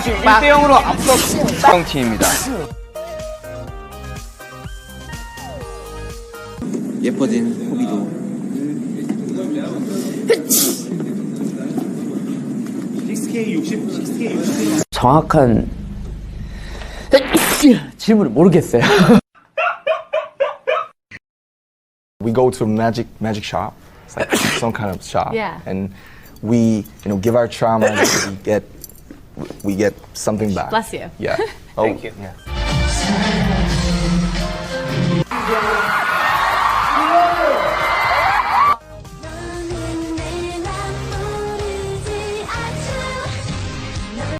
지금 1대0으로 앞서 팀입니다. 예뻐진 호비도 정확한 질문을 모르겠어요. We go to a magic shop. It's like some kind of shop. Yeah. And we, give our trauma, we get something back. Bless you. Yeah. Thank you. Yeah.